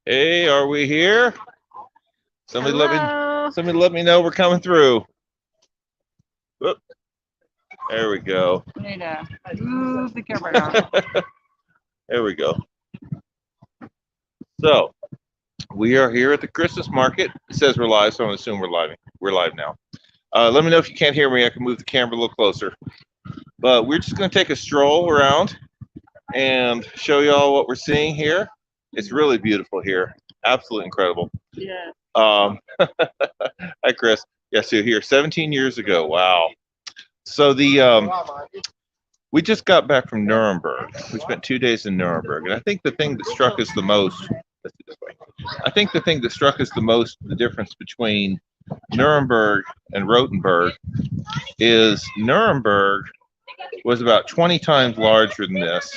Hey, are we here? Hello. Somebody let me know we're coming through. Whoop, there we go. I need to move the camera down. There we go. So we are here at the Christmas market. It says we're live, so I'm assuming we're live. We're live now. Let me know if you can't hear me. I can move the camera a little closer. But we're just going to take a stroll around and show y'all what we're seeing here. It's really beautiful here. Absolutely incredible. Yeah. Hi, Chris. Yes, you're here 17 years ago. Wow. So we just got back from Nuremberg. We spent 2 days in Nuremberg, and I think the thing that struck us the most. Let's do this way. I think the thing that struck us the most, the difference between Nuremberg and Rothenburg, is Nuremberg was about 20 times larger than this,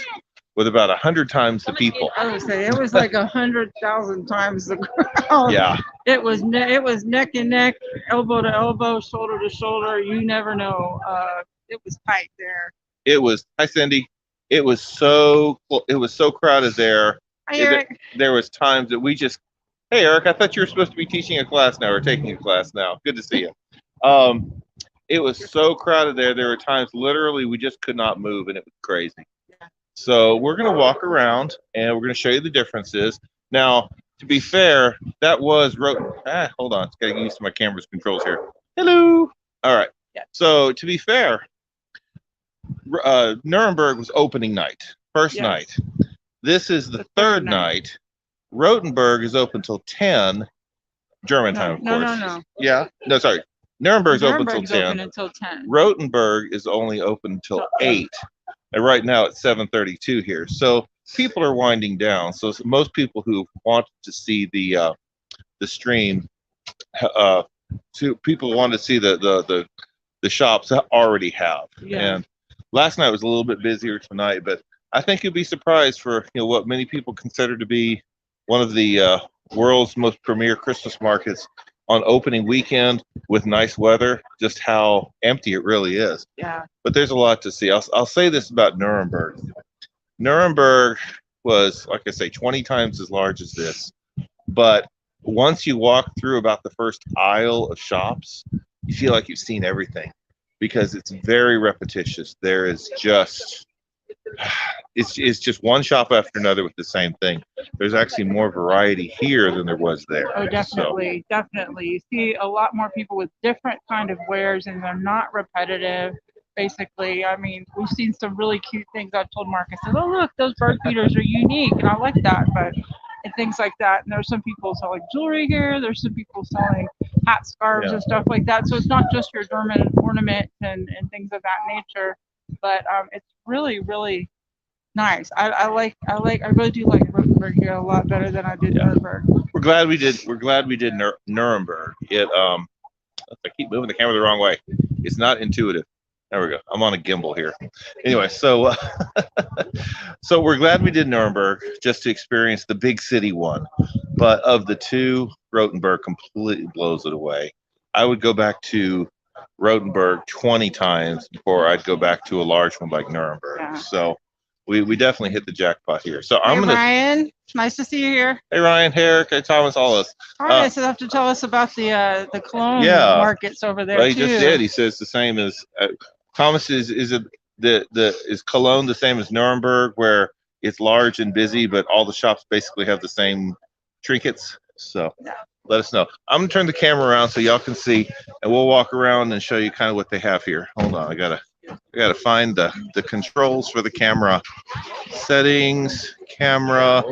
with about 100 times the people. I would say it was like 100,000 times the crowd. Yeah. It was neck and neck, elbow to elbow, shoulder to shoulder. You never know. It was tight there. It was. Hi, Cindy. It was so crowded there. Hi, Eric. There was times that we just. Hey, Eric. I thought you were supposed to be teaching a class now or taking a class now. Good to see you. It was so crowded there. There were times literally we just could not move, and it was crazy. So we're going to walk around and we're going to show you the differences. Now, to be fair, that was hold on. It's got to get used to my camera's controls here. Hello. All right. Yeah. So to be fair, Nuremberg was opening night, first night. This is the third night. Rothenburg is open till 10 German time, of course. No. Yeah. No, sorry. Nuremberg's open till 10. Open until 10. Rothenburg is only open until 8. And right now it's 7:32 here. So people are winding down. So most people who wanted to see the stream, people want to see the shops already have. Yeah. And last night was a little bit busier tonight, but I think you'd be surprised for what many people consider to be one of the world's most premier Christmas markets on opening weekend with nice weather, just how empty it really is. Yeah. But there's a lot to see. I'll say this about Nuremberg. Nuremberg was, like I say, 20 times as large as this. But once you walk through about the first aisle of shops, you feel like you've seen everything because it's very repetitious. There is just, it's just one shop after another with the same thing. There's actually more variety here than there was there. Oh, definitely, definitely. You see a lot more people with different kind of wares, and they're not repetitive. Basically, I mean, we've seen some really cute things. I've told Mark, I said, "Oh, look, those bird feeders are unique," and I like that. But and things like that. And there's some people selling jewelry here. There's some people selling hat scarves and stuff like that. So it's not just your German ornaments and things of that nature, but it's really, really nice. I really do like Rothenburg here a lot better than I did Nuremberg. We're glad we did Nuremberg. I keep moving the camera the wrong way. It's not intuitive. There we go. I'm on a gimbal here. Anyway, so so we're glad we did Nuremberg just to experience the big city one. But of the two, Rothenburg completely blows it away. I would go back to Rothenburg 20 times before I'd go back to a large one like Nuremberg. Yeah. So we definitely hit the jackpot here. So I'm gonna. Ryan, nice to see you here. Hey Ryan, hey Eric, hey Thomas, all of us. All right, so you have to tell us about the cologne markets over there. Well, he just did. He says the same as Thomas is Cologne the same as Nuremberg, where it's large and busy, but all the shops basically have the same trinkets. So let us know. I'm gonna turn the camera around so y'all can see, and we'll walk around and show you kind of what they have here. Hold on, I gotta find the controls for the camera. Settings, camera.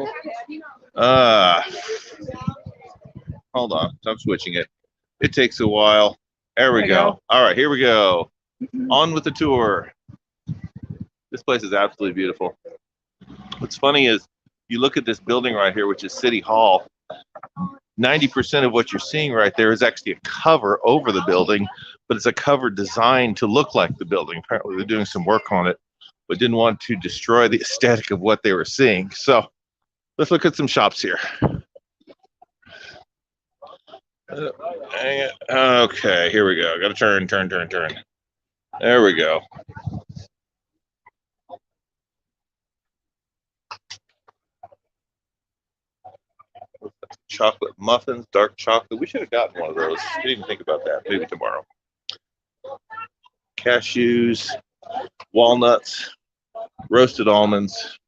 Hold on, I'm switching it. It takes a while. There we go. All right, here we go. On with the tour. This place is absolutely beautiful. What's funny is you look at this building right here, which is City Hall. 90% of what you're seeing right there is actually a cover over the building, but it's a cover designed to look like the building. Apparently they're doing some work on it, but didn't want to destroy the aesthetic of what they were seeing. So let's look at some shops here. Okay, here we go. Got to turn. There we go. chocolate muffins, dark chocolate. We should have gotten one of those. We didn't think about that. Maybe tomorrow. Cashews, walnuts, roasted almonds.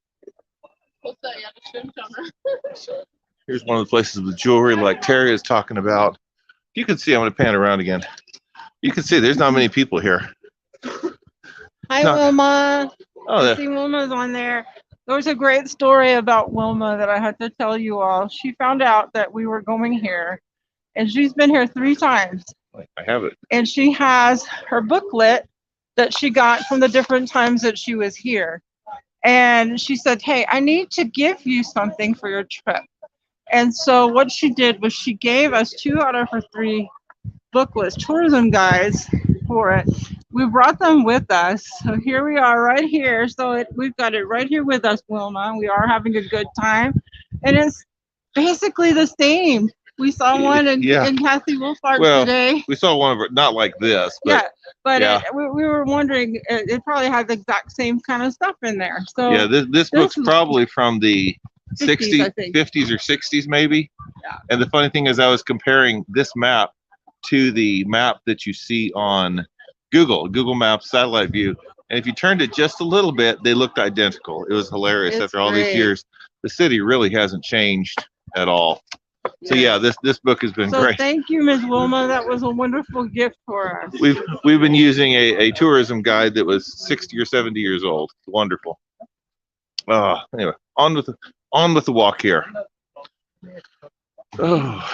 Here's one of the places with jewelry like Terry is talking about. You can see, I'm going to pan around again. You can see there's not many people here. Hi, Wilma. I see Wilma's on there. There was a great story about Wilma that I had to tell you all. She found out that we were going here, and she's been here 3 times. I have it. And she has her booklet that she got from the different times that she was here. And she said, hey, I need to give you something for your trip. And so what she did was she gave us 2 out of her 3 booklets, tourism guides for it. We brought them with us. So here we are right here. So we've got it right here with us, Wilma. We are having a good time. And it's basically the same. We saw one in Käthe Wohlfahrt today. We saw one of it, not like this, but yeah, but we were wondering, it probably has the exact same kind of stuff in there. So yeah, this book's probably from the 50s, 50s or 60s maybe. Yeah. And the funny thing is I was comparing this map to the map that you see on Google Maps satellite view. And if you turned it just a little bit, they looked identical. It was hilarious. After all these years, the city really hasn't changed at all. So yeah, this book has been great. Thank you, Ms. Wilma. That was a wonderful gift for us. We've been using a tourism guide that was 60 or 70 years old. Wonderful. Anyway, on with the walk here. Oh.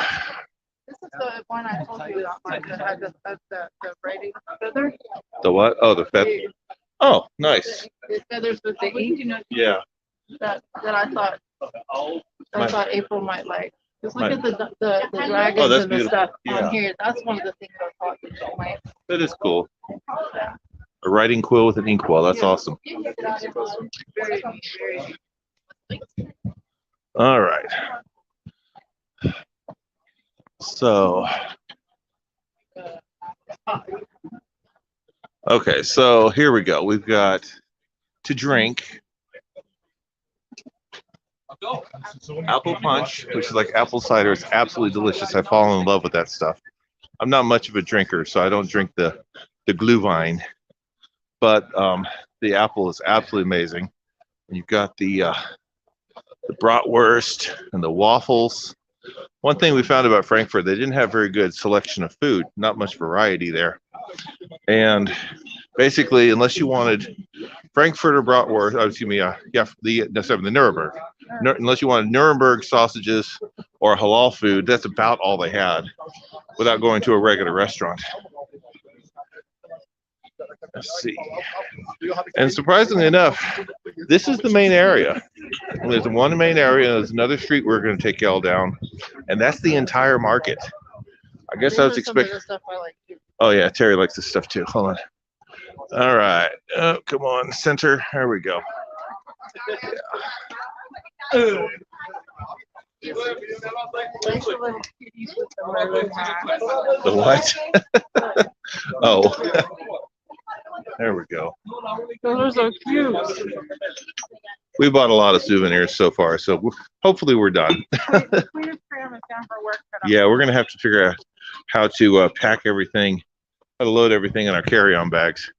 This is the one I told you about, Mark, that had the writing feather. The what? Oh, the feather. Oh, nice. The feathers with the ink. Yeah. That I thought April might like. Just look at the dragons and the stuff on here. That's one of the things I thought that you might. That is cool. A writing quill with an inkwell. That's awesome. Very, very. All right. So. Okay, so here we go. We've got to drink apple punch, which is like apple cider. It's absolutely delicious. I've fallen in love with that stuff. I'm not much of a drinker, so I don't drink the Glühwein, but the apple is absolutely amazing. And you've got the bratwurst and the waffles. One thing we found about Frankfurt, they didn't have very good selection of food, not much variety there. And basically, unless you wanted Frankfurter bratwurst, the Nuremberg. Unless you wanted Nuremberg sausages or halal food, that's about all they had without going to a regular restaurant. Let's see. And surprisingly enough, this is the main area. There's one main area, and there's another street we're going to take y'all down, and that's the entire market. I guess I was expecting. Oh yeah, Terry likes this stuff too. Hold on. All right. Oh, come on, center. There we go. Yeah. The what? Oh. There we go. Those are so cute. We bought a lot of souvenirs so far, so hopefully we're done. Yeah, we're gonna have to figure out how to pack everything, how to load everything in our carry-on bags.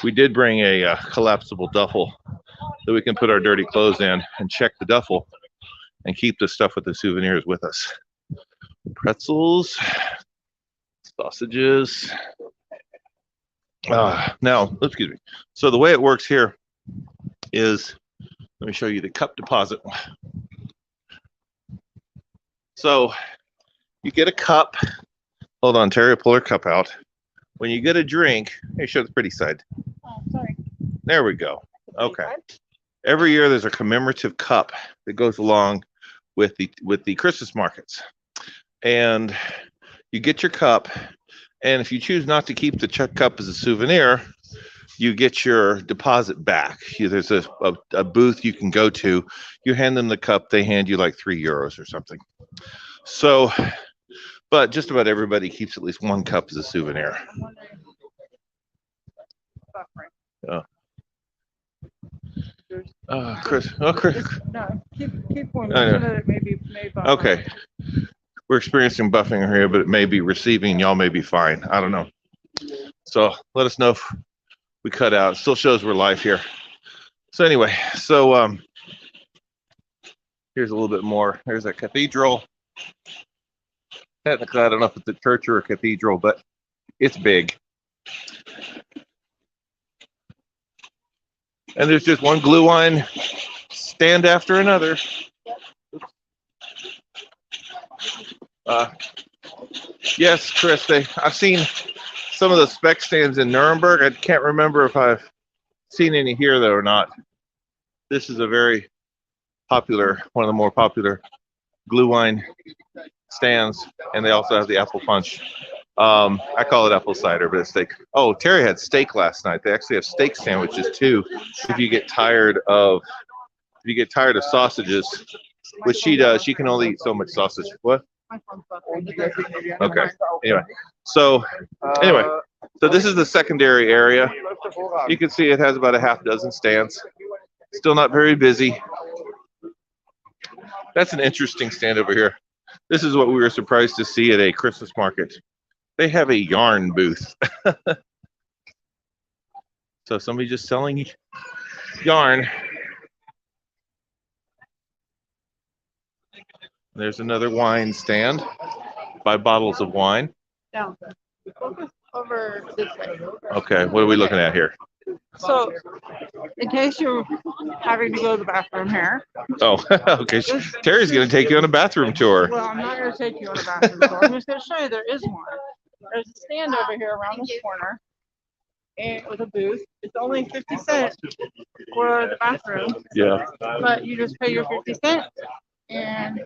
We did bring a collapsible duffel that we can put our dirty clothes in and check the duffel and keep the stuff with the souvenirs with us. Pretzels, sausages. Now, excuse me. So the way it works here is, let me show you the cup deposit. So you get a cup. Hold on, Terry, pull her cup out. When you get a drink, hey, show the pretty side. Oh, sorry. There we go. Okay. Every year there's a commemorative cup that goes along with the Christmas markets. And you get your cup, and if you choose not to keep the cup as a souvenir, you get your deposit back. There's a booth you can go to. You hand them the cup, they hand you like €3 or something. So, but just about everybody keeps at least one cup as a souvenir. Chris. Oh, Chris. No, keep one. Maybe Okay. we're experiencing buffing here, but it may be receiving. Y'all may be fine. I don't know. So let us know if we cut out. It still shows we're live here. So anyway, so here's a little bit more. There's a cathedral. Technically, I don't know if it's a church or a cathedral, but it's big. And there's just one glue wine stand after another. Yes, Chris, I've seen some of the spec stands in Nuremberg. I can't remember if I've seen any here, though, or not. This is a very popular, one of the more popular glue wine stands, and they also have the apple punch. I call it apple cider, but it's steak. Oh, Terry had steak last night. They actually have steak sandwiches too. If you get tired of sausages, which she does, she can only eat so much sausage. What? Okay. Anyway, so this is the secondary area. You can see it has about a half dozen stands. Still not very busy. That's an interesting stand over here. This is what we were surprised to see at a Christmas market. They have a yarn booth. So somebody just selling yarn. There's another wine stand. Buy bottles of wine. Down. Focus over this way. Okay, what are we looking at here? So, in case you're having to go to the bathroom here. Oh, okay. Terry's going to take you on a bathroom tour. Well, I'm not going to take you on a bathroom tour. I'm just going to show you there is one. There's a stand over here around this corner, and with a booth. It's only 50 cents for the bathroom. Yeah. But you just pay your 50 cents, and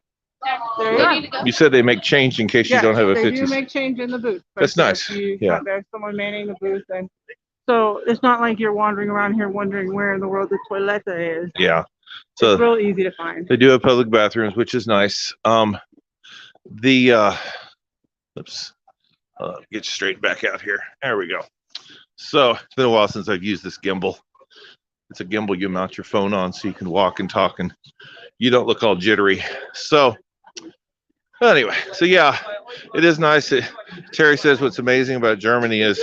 there you go. You said they make change in case you don't have a 50 they do make change in the booth. That's nice. Yeah. There's someone manning the booth, and so it's not like you're wandering around here wondering where in the world the toilet is. Yeah. So it's real easy to find. They do have public bathrooms, which is nice. Get straight back out here. There we go. So it's been a while since I've used this gimbal. It's a gimbal you mount your phone on so you can walk and talk and you don't look all jittery. So anyway, so yeah, it is nice. Terry says what's amazing about Germany is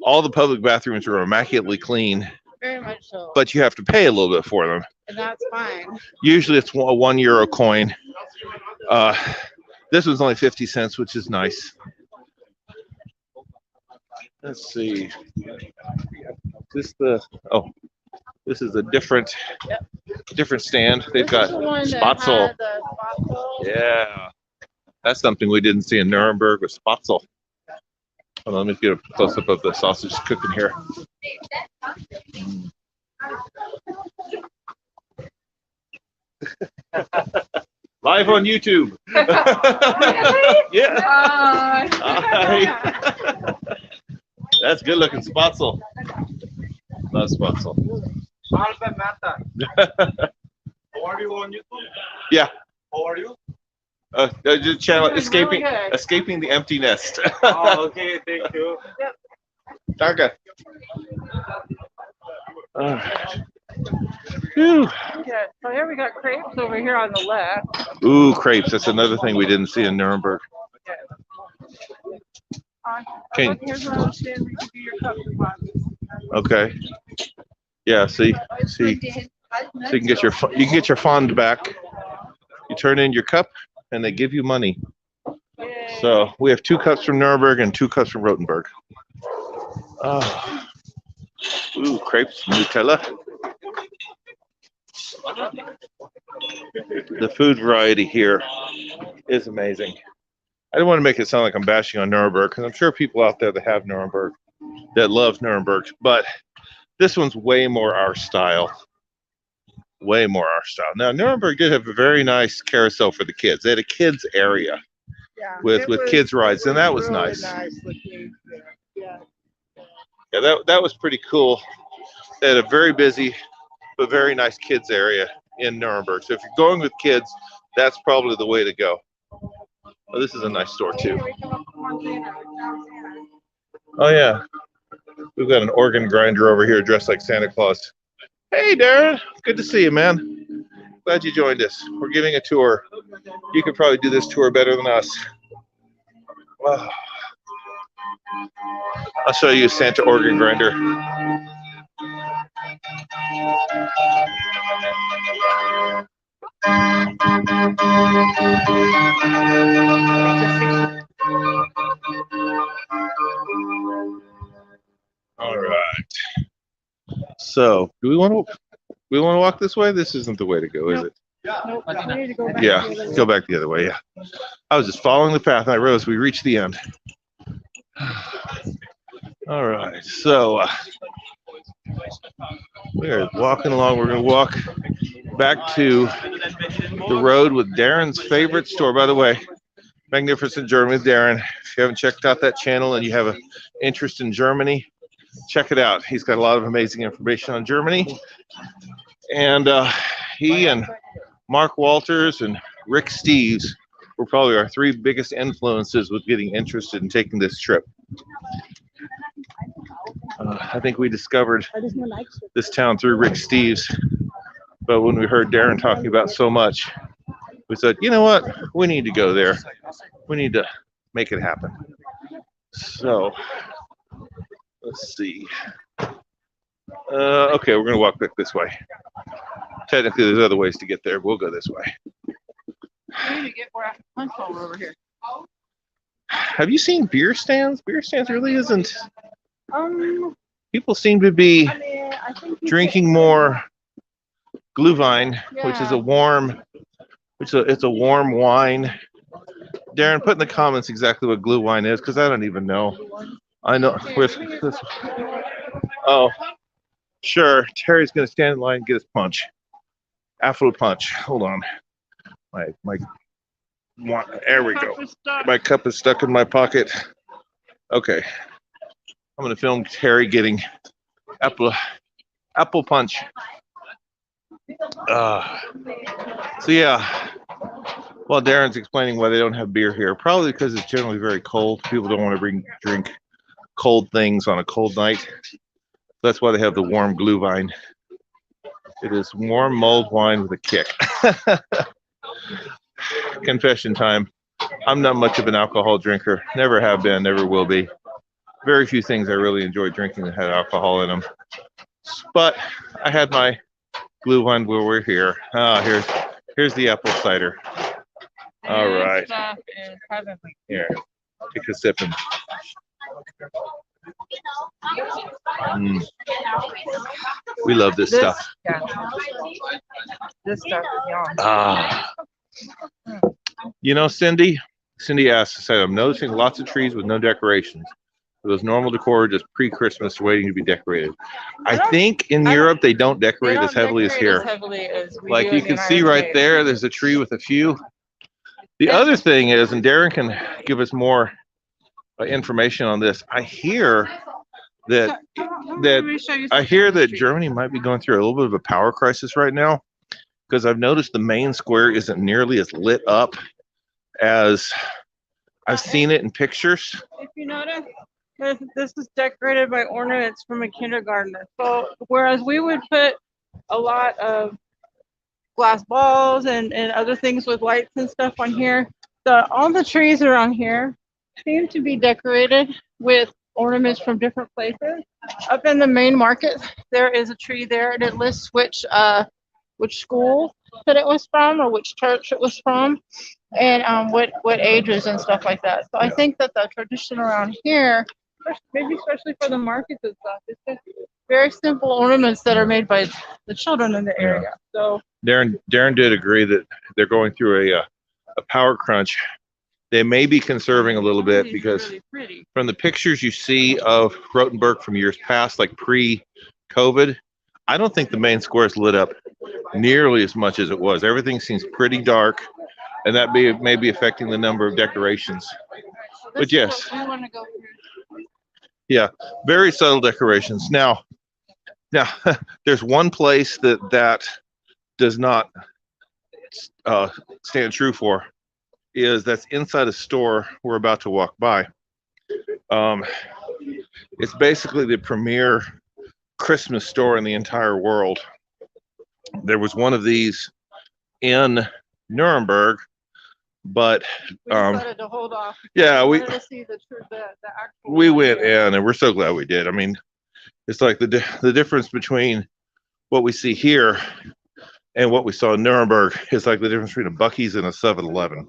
all the public bathrooms are immaculately clean. Very much so. But you have to pay a little bit for them. And that's fine. Usually it's a €1 coin. This one's only 50 cents, which is nice. Let's see. This is a different stand. They've got Spatzel. Yeah. That's something we didn't see in Nuremberg with Spatzel. Hold on, let me get a close-up of the sausage cooking here. Live on YouTube. Yeah. Hi. That's good looking Spatzel. Love Spatzel. How are you on YouTube? Yeah. How are you? Just channel escaping really the empty nest. Oh, okay, thank you. Okay. Okay, so here we got crepes over here on the left. Ooh, crepes. That's another thing we didn't see in Nuremberg. Okay. Here's where I was saying we could do your cups and mugs. Okay. Yeah. So you can get your fond back. You turn in your cup, and they give you money. Yay. So we have 2 cups from Nuremberg and 2 cups from Rothenburg. Ooh, crepes, Nutella. The food variety here is amazing. I don't want to make it sound like I'm bashing on Nuremberg, because I'm sure people out there that have Nuremberg, that love Nuremberg, but this one's way more our style. Way more our style. Now, Nuremberg did have a very nice carousel for the kids. They had a kids area with kids rides, and that was really nice. Yeah, that was pretty cool. They had a very busy but very nice kids area in Nuremberg. So if you're going with kids, that's probably the way to go. Oh, this is a nice store too. Oh yeah, we've got an organ grinder over here dressed like Santa Claus. Hey Darren, good to see you, man. Glad you joined us. We're giving a tour You could probably do this tour better than us. Wow. I'll show you a Santa organ grinder. All right. So, do we want to walk this way? This isn't the way to go, is it? Nope. We need to go back Yeah, the other way. go back the other way. Yeah. I was just following the path and I realized we reached the end. All right. So, we're walking along. We're going to walk back to the road with Darren's favorite store. By the way, Magnificent Germany with Darren. If you haven't checked out that channel and you have an interest in Germany, check it out. He's got a lot of amazing information on Germany. And he and Mark Walters and Rick Steves were probably our three biggest influences with getting interested in taking this trip. I think we discovered this town through Rick Steves, but when we heard Darren talking about so much, we said, you know what, we need to go there. We need to make it happen. So, let's see. Okay, we're going to walk back this way. Technically, there's other ways to get there. We'll go this way. We need to get more punch bowl over here. Have you seen beer stands? Beer stands really isn't. People seem to be I mean, I think drinking more Glühwein, which is a warm, it's a warm wine. Darren, put in the comments exactly what Glühwein is, because I don't even know. I know with this. Oh, sure. Terry's gonna stand in line and get his punch. Apple punch. Hold on. There we go. My cup is stuck in my pocket. Okay. I'm gonna film Terry getting apple punch. So yeah, while Darren's explaining why they don't have beer here, probably because it's generally very cold. People don't want to drink cold things on a cold night. That's why they have the warm Glühwein. It is warm mulled wine with a kick. Confession time. I'm not much of an alcohol drinker. Never have been, never will be. Very few things I really enjoy drinking that had alcohol in them. But I had my Glühwein while we're here. Here's the apple cider. All right. Here, take a sip and. We love this stuff. Yeah. This stuff is yum. You know, Cindy asked, said, I'm noticing lots of trees with no decorations. It was normal decor, just pre-Christmas, waiting to be decorated. I think in Europe they don't decorate as heavily as here. Like you can see right there, there's a tree with a few. The other thing is, and Darren can give us more information on this. I hear that Germany might be going through a little bit of a power crisis right now, because I've noticed the main square isn't nearly as lit up as I've seen it in pictures. If you notice, this is decorated by ornaments from a kindergartner. So whereas we would put a lot of glass balls and other things with lights and stuff on here, all the trees around here seem to be decorated with ornaments from different places. Up in the main market, there is a tree there, and it lists which school that it was from or which church it was from, and what ages and stuff like that. So I think that the tradition around here, maybe especially for the markets and stuff, it's just very simple ornaments that are made by the children in the area. So Darren did agree that they're going through a power crunch. They may be conserving a little bit because really from the pictures you see of Rothenburg from years past, like pre-COVID, I don't think the main square is lit up nearly as much as it was. Everything seems pretty dark, and that may be affecting the number of decorations. But yes, yeah, very subtle decorations. Now, there's one place that does not stand true for. That's inside a store we're about to walk by. It's basically the premier Christmas store in the entire world. There was one of these in Nuremberg But We decided to hold off. yeah, We wanted to see the actual. we went idea. in, and we're so glad we did. I mean, it's like the difference between what we see here and what we saw in Nuremberg is like the difference between a Buc-ee's and a 7-Eleven.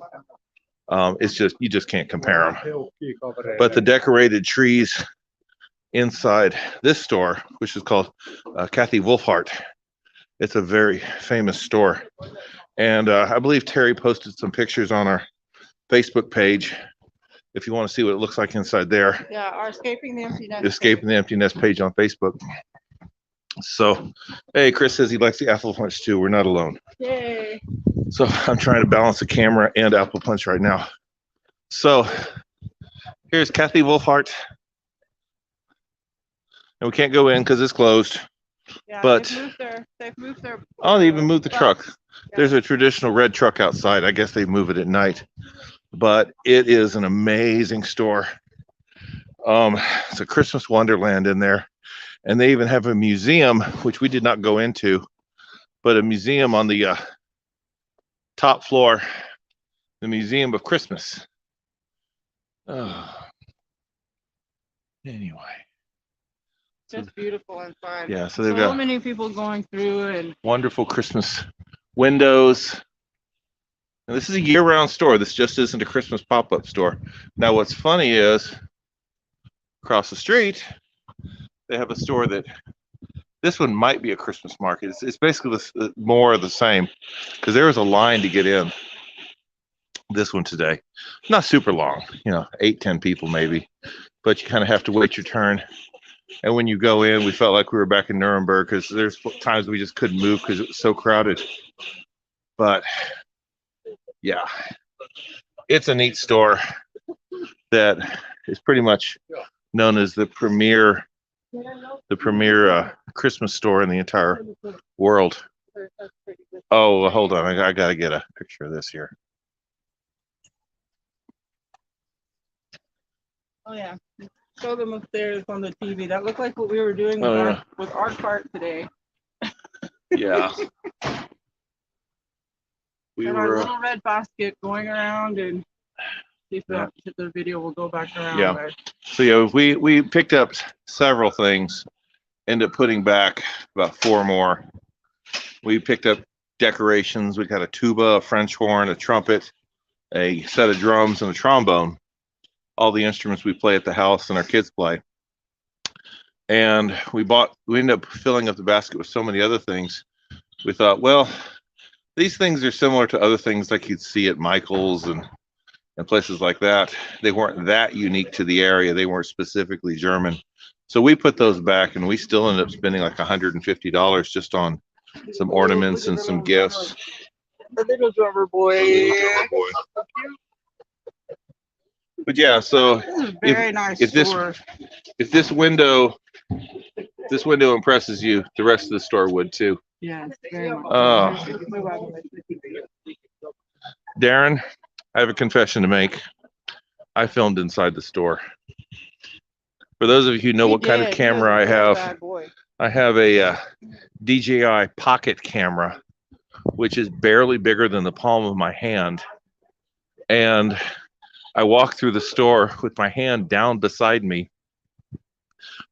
It's just, you just can't compare them. But the decorated trees inside this store, which is called Käthe Wohlfahrt, it's a very famous store. And I believe Terry posted some pictures on our Facebook page if you want to see what it looks like inside there. Yeah, our Escaping the Empty Nest. Escaping the Empty Nest page on Facebook. So, hey, Chris says he likes the apple punch too. We're not alone. Yay. So I'm trying to balance the camera and apple punch right now. So here's Käthe Wohlfahrt. And we can't go in because it's closed. Yeah, But they've moved their oh, they even moved the bus. truck. Yeah. There's a traditional red truck outside. I guess they move it at night. But it is an amazing store. It's a Christmas wonderland in there. And they even have a museum, which we did not go into, but a museum on the top floor, the Museum of Christmas. Anyway. Just beautiful inside. Yeah, so they've so got many people going through and wonderful Christmas windows. And this is a year-round store. This just isn't a Christmas pop-up store. Now, what's funny is across the street, they have a store that this one might be a Christmas market. It's basically more of the same because there was a line to get in this one today. Not super long, 8-10 people maybe, but you kind of have to wait your turn. And when you go in, we felt like we were back in Nuremberg because there's times we just couldn't move because it was so crowded. But yeah, it's a neat store that is pretty much known as the premier Christmas store in the entire world. Oh, hold on. I got to get a picture of this here. oh yeah, show them upstairs on the TV. That looked like what we were doing with our cart today. Yeah. We and were our little red basket going around and see if the video will go back around there. So yeah, we picked up several things, ended up putting back about 4 more. We picked up decorations. We got a tuba, a French horn, a trumpet, a set of drums, and a trombone. All the instruments we play at the house and our kids play. And we ended up filling up the basket with so many other things. We thought, well, these things are similar to other things like you'd see at Michael's and places like that. They weren't that unique to the area. They weren't specifically German. So we put those back, and we still ended up spending like $150 just on some ornaments and some gifts. The little drummer boy. But yeah, so This is a very nice store. If this window impresses you, the rest of the store would too. Yes, very much. Darren, I have a confession to make. I filmed inside the store. For those of you who know what kind of camera I have a DJI pocket camera, which is barely bigger than the palm of my hand. And I walked through the store with my hand down beside me,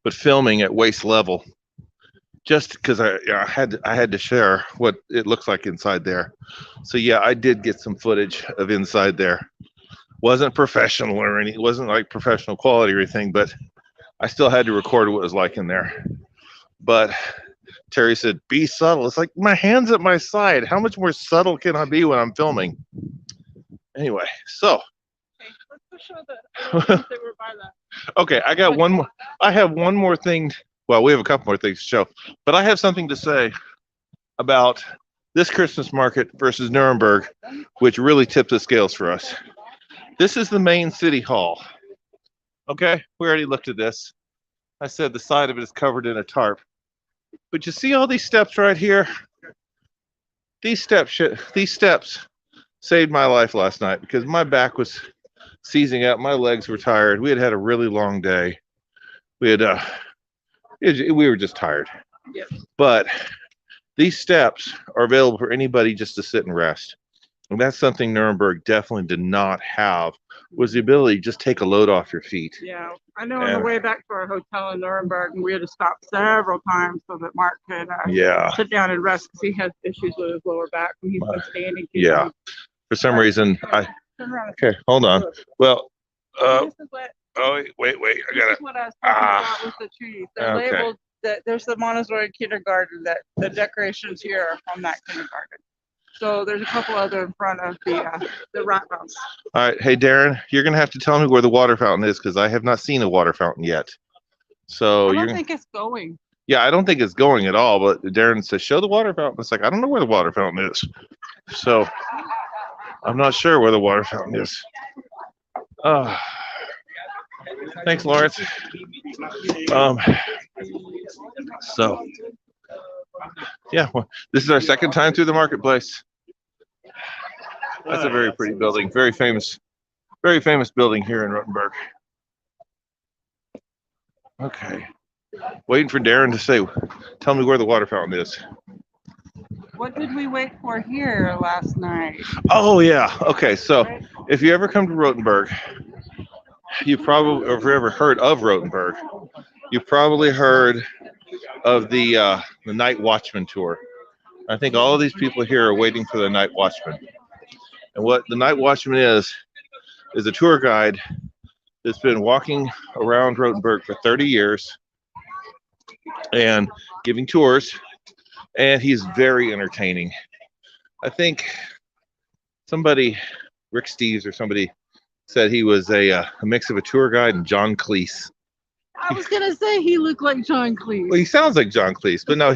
but filming at waist level, just because I had to share what it looks like inside there. So yeah, I did get some footage of inside there. Wasn't professional or anything. It wasn't like professional quality or anything, but I still had to record what it was like in there. But Terry said, "Be subtle." It's like my hand's at my side. How much more subtle can I be when I'm filming? Anyway, so. Okay, I got one more. I have one more thing. Well, we have a couple more things to show, but I have something to say about this Christmas market versus Nuremberg, which really tipped the scales for us. This is the main city hall. Okay, we already looked at this. I said the side of it is covered in a tarp, but you see all these steps right here? These steps saved my life last night because my back was seizing up. My legs were tired. We had a really long day. We were just tired. Yes. But these steps are available for anybody just to sit and rest. And that's something Nuremberg definitely did not have, was the ability to just take a load off your feet. Yeah, I know on the And- way back to our hotel in Nuremberg, we had to stop several times so that Mark could Yeah. sit down and rest because he has issues with his lower back and he's been standing too Yeah. long. For some reason, I Turn around. okay. Hold on. Well, This is what, oh wait. I this got is it. what I was talking Ah. about with the trees. They're Okay. labeled that there's the Montessori kindergarten that the decorations here are from that kindergarten. So there's a couple other in front of the rat house. All right. Hey, Darren, you're gonna have to tell me where the water fountain is because I have not seen a water fountain yet. So I you're don't gonna, think it's going. yeah, I don't think it's going at all. But Darren says show the water fountain. It's like I don't know where the water fountain is. So I'm not sure where the water fountain is. Thanks, Lawrence. So yeah, well, this is our second time through the marketplace. That's a very pretty building, very famous building here in Rothenburg. Okay, waiting for Darren to say, tell me where the water fountain is. What did we wait for here last night? Oh yeah, okay. So if you ever come to Rothenburg, you probably, or if you ever heard of Rothenburg, you probably heard of the Night Watchman tour. I think all of these people here are waiting for the Night Watchman. And what the Night Watchman is a tour guide that's been walking around Rothenburg for 30 years and giving tours, and he's very entertaining. I think somebody, Rick Steves or somebody, said he was a mix of a tour guide and John Cleese. I was gonna say he looked like John Cleese. Well, he sounds like John Cleese, but no,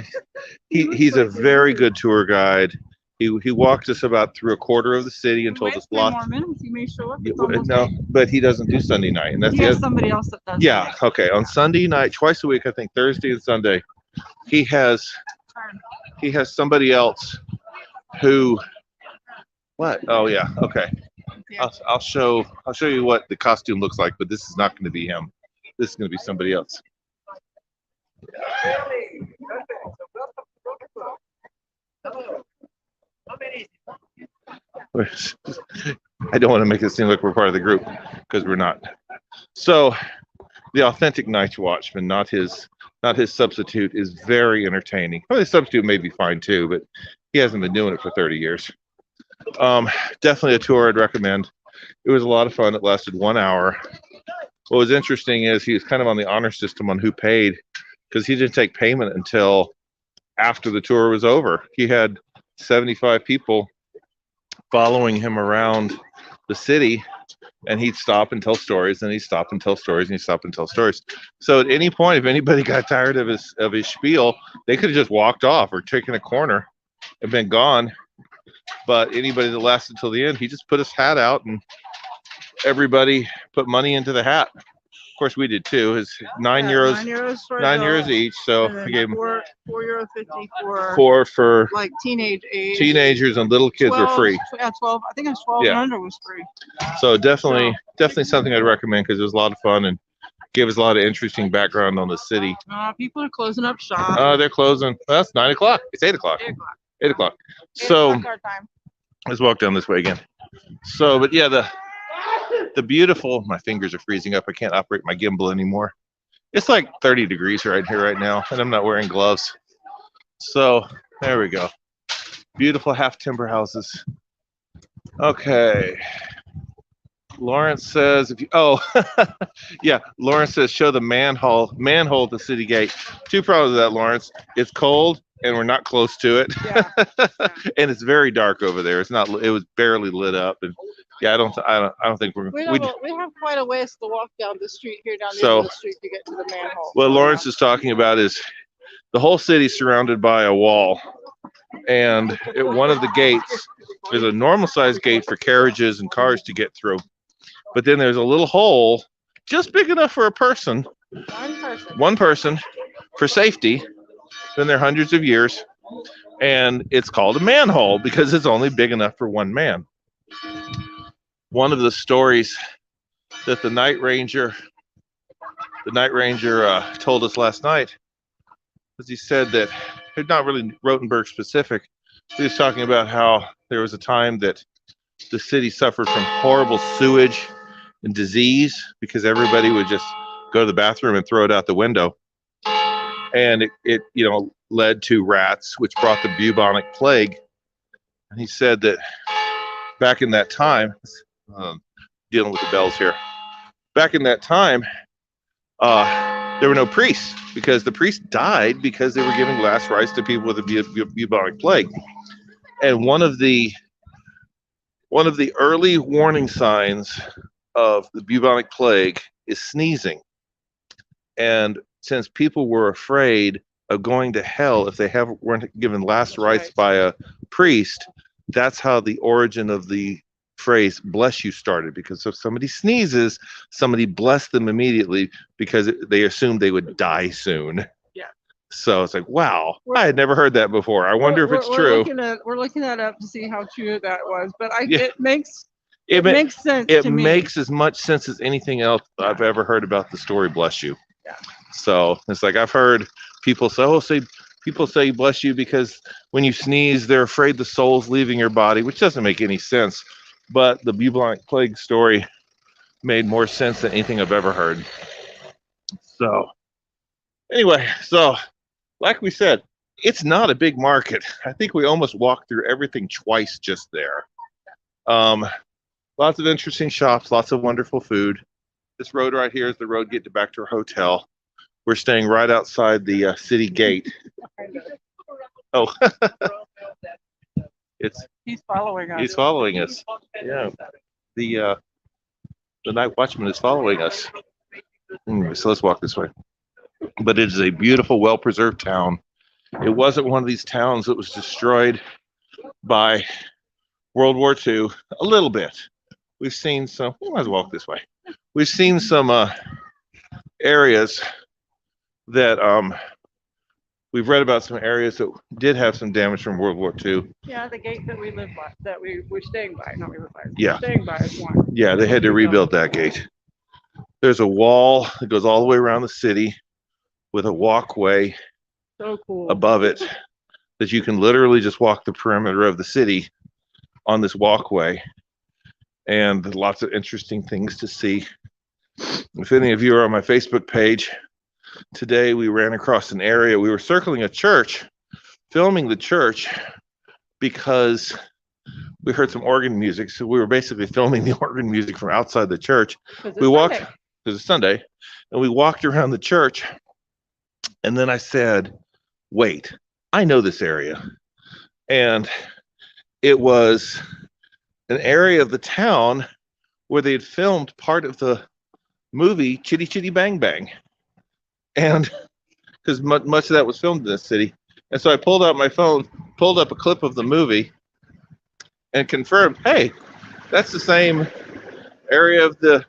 he's a very good tour guide. He walked us about through a quarter of the city and told us Wait 10 lots. more minutes. He may show up. Yeah, It's almost no, eight. but he doesn't do Sunday night, and that's He the has other. somebody else that does. Yeah, okay. On Sunday night, twice a week, I think Thursday and Sunday, he has somebody else who. What? Oh yeah, okay. Yeah. I'll show you what the costume looks like, but this is not going to be him. This is going to be somebody else. I don't want to make it seem like we're part of the group because we're not. So the authentic Night Watchman, not his substitute, is very entertaining. Well, his substitute may be fine too, but he hasn't been doing it for 30 years. Definitely a tour I'd recommend. It was a lot of fun. It lasted 1 hour. What was interesting is he was kind of on the honor system on who paid, because he didn't take payment until after the tour was over. He had 75 people following him around the city, and he'd stop and tell stories, and he'd stop and tell stories, and he'd stop and tell stories. So at any point, if anybody got tired of his spiel, they could have just walked off or taken a corner and been gone. But anybody that lasted until the end, he just put his hat out, and everybody put money into the hat. Of course, we did too. His €9, €9 each. So we gave him €4.50 for like teenage age. teenagers, and little kids were free. Yeah, 12. I think it was 12 Yeah. and under was free. So definitely something I'd recommend because it was a lot of fun and gave us a lot of interesting background on the city. People are closing up shop. They're closing. Well, that's 9 o'clock. It's 8 o'clock. 8 o'clock. 8 o'clock. 8 So o'clock our time. let's walk down this way again. So, but yeah, the beautiful, my fingers are freezing up. I can't operate my gimbal anymore. It's like 30 degrees right here right now, and I'm not wearing gloves. So there we go. Beautiful half timber houses. Okay. Lawrence says, yeah, Lawrence says, show the manhole at the city gate. Two problems with that, Lawrence. It's cold and we're not close to it. Yeah. And it's very dark over there. It was barely lit up. And yeah, I don't think We have quite a ways to walk down the street here, down the end of the street to get to the manhole. What Lawrence is talking about is the whole city surrounded by a wall. And at one of the gates, there's a normal sized gate for carriages and cars to get through. But then there's a little hole just big enough for a person. One person for safety. Been there hundreds of years. And it's called a manhole because it's only big enough for one man. One of the stories that the night ranger told us last night was he said that it's not really Rothenburg specific. He was talking about how there was a time that the city suffered from horrible sewage and disease because everybody would just go to the bathroom and throw it out the window. And it led to rats, which brought the bubonic plague. And he said that back in that time, dealing with the bells here, back in that time, there were no priests because the priests died because they were giving last rites to people with the bubonic plague. And one of the early warning signs of the bubonic plague is sneezing. And since people were afraid of going to hell if they weren't given last rites by a priest, that's how the origin of the phrase "bless you" started. Because if somebody sneezes, somebody blessed them immediately because they assumed they would die soon. Yeah. So it's like, wow, I had never heard that before. I wonder if it's true. We're looking that up to see how true that was, but Yeah. it makes sense It to me. makes as much sense as anything else I've ever heard about the story "bless you." Yeah. So it's like I've heard people say, people say "bless you" because when you sneeze, they're afraid the soul's leaving your body, which doesn't make any sense. But the bubonic plague story made more sense than anything I've ever heard. So anyway, like we said, it's not a big market. I think we almost walked through everything twice just there. Lots of interesting shops, lots of wonderful food. This road right here is the road getting back to our hotel. We're staying right outside the city gate. Oh, He's following us. he's following us. Yeah, the night watchman is following us. Anyway, so let's walk this way. But it is a beautiful, well-preserved town. It wasn't one of these towns that was destroyed by World War II. A little bit. We've seen some. We might as well walk this way. We've seen some areas that we've read about some areas that did have some damage from World War II. Yeah, the gate that we live by, that we're staying by, not we live by. Yeah. We're staying by is one. Yeah, they had to rebuild that gate. There's a wall that goes all the way around the city with a walkway So cool. above it that you can literally just walk the perimeter of the city on this walkway. And lots of interesting things to see. If any of you are on my Facebook page, today we ran across an area. We were circling a church, filming the church because we heard some organ music. So we were basically filming the organ music from outside the church. We walked, because it's Sunday, and we walked around the church. And then I said, wait, I know this area. And it was an area of the town where they had filmed part of the movie Chitty Chitty Bang Bang. And because much of that was filmed in this city. And so I pulled out my phone, pulled up a clip of the movie, and confirmed, hey, that's the same area of the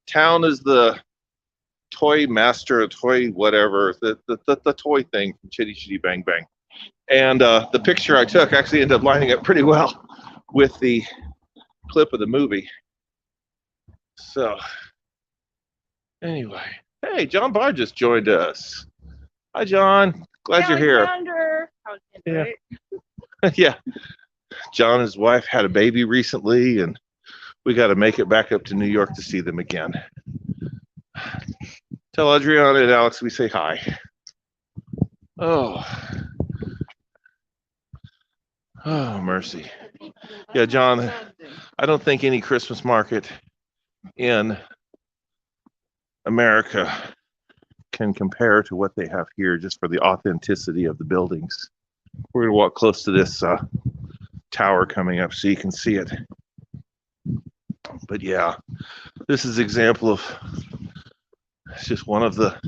town as the toy master, toy whatever, the toy thing from Chitty Chitty Bang Bang. And the picture I took actually ended up lining up pretty well with the clip of the movie. So anyway, hey, John Barr just joined us. Hi, John. Glad you're here. Yeah. Yeah. John and his wife had a baby recently, and we got to make it back up to New York to see them again. Tell Adriana and Alex we say hi. Oh, mercy. Yeah, John, I don't think any Christmas market in America can compare to what they have here just for the authenticity of the buildings. We're going to walk close to this tower coming up so you can see it. But yeah, this is an example of, it's just one of the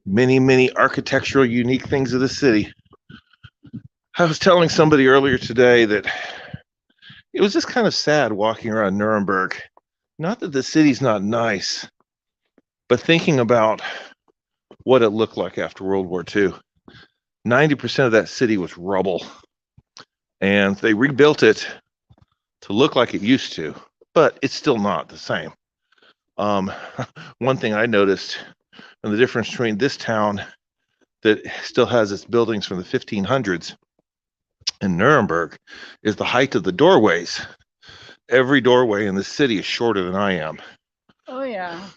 many, many architectural unique things of the city. I was telling somebody earlier today that it was just kind of sad walking around Nuremberg. Not that the city's not nice, but thinking about what it looked like after World War II. 90% of that city was rubble. And they rebuilt it to look like it used to, but it's still not the same. One thing I noticed, and the difference between this town that still has its buildings from the 1500s and Nuremberg, is the height of the doorways. every doorway in the city is shorter than I am. Oh yeah.